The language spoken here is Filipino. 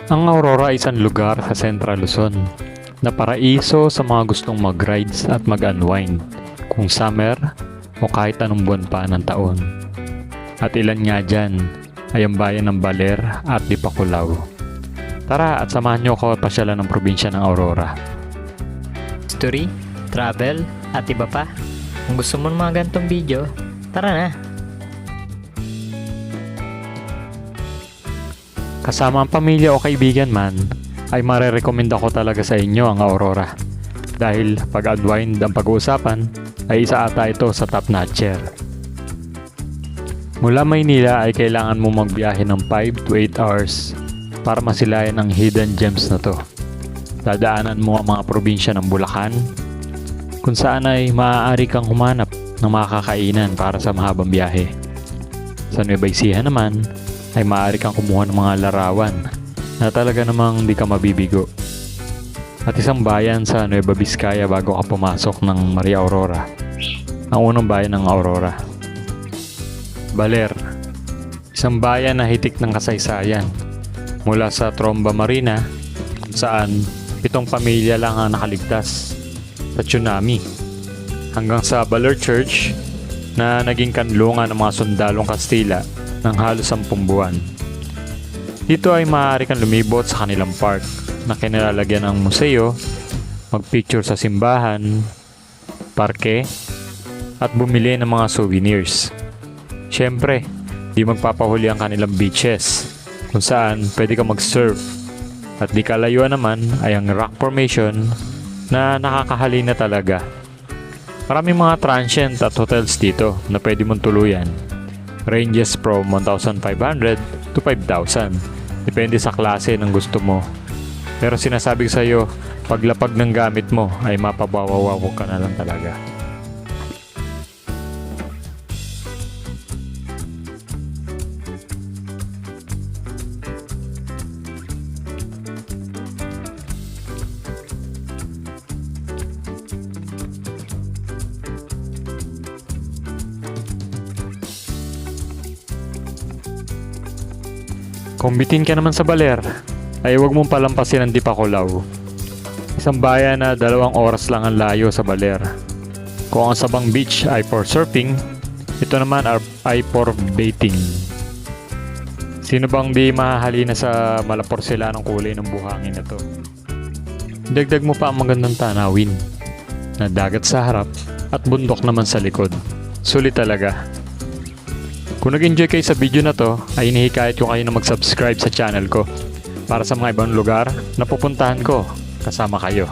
Ang Aurora ay isang lugar sa Central Luzon na paraiso sa mga gustong mag-rides at mag-unwind kung summer o kahit anong buwan pa ng taon. At ilan nga dyan ay ang bayan ng Baler at Dipakulaw. Tara at samahan nyo ako pasyalan ng probinsya ng Aurora. History, travel, at iba pa. Kung gusto mo ng mga ganitong video, tara na! Kasama ang pamilya o kaibigan man, ay marerekomenda ko talaga sa inyo ang Aurora. Dahil pag unwind ang pag-uusapan, ay isa ata ito sa top notcher. Mula Maynila ay kailangan mo magbiyahe ng 5 to 8 hours para masilayan ang hidden gems na to. Dadaanan mo ang mga probinsya ng Bulacan, kung saan ay maaari kang humanap ng mga kakainan para sa mahabang biyahe. Sa Nueva Ecija naman, ay maaari kang kumuha ng mga larawan na talaga namang di ka mabibigo. At isang bayan sa Nueva Vizcaya bago ka pumasok ng Maria Aurora, ang unang bayan ng Aurora. Baler, isang bayan na hitik ng kasaysayan mula sa Tromba Marina, saan 7 pamilya lang ang nakaligtas sa tsunami, hanggang sa Baler Church na naging kanlungan ng mga sundalong Kastila ng halos 10 buwan. Dito ay maaari kang lumibot sa kanilang park na kinilalagyan ng museo, magpicture sa simbahan, parke, at bumili ng mga souvenirs. Siyempre, di magpapahuli ang kanilang beaches kung saan pwede ka mag-surf, at di kalayuan naman ay ang rock formation na nakakahalina talaga. Maraming mga transient at hotels dito na pwede mong tuluyan. Ranges from 1,500 to 5,000. Depende sa klase ng gusto mo. Pero sinasabi ko sa iyo, paglapag ng gamit mo ay mapabawawaw ka na lang talaga. Kung bitin ka naman sa Baler, ay huwag mong palampasin ang Dipakulaw. Isang bayan na 2 oras lang ang layo sa Baler. Kung ang Sabang Beach ay for surfing, ito naman ay for baiting. Sino bang di mahahalina sa malaporselanong kulay ng buhangin na to? Dagdag mo pa ang magandang tanawin na dagat sa harap at bundok naman sa likod. Sulit talaga. Kung nag-enjoy kayo sa video na to, ay inihikayat ko kayo na mag-subscribe sa channel ko para sa mga ibang lugar na pupuntahan ko kasama kayo.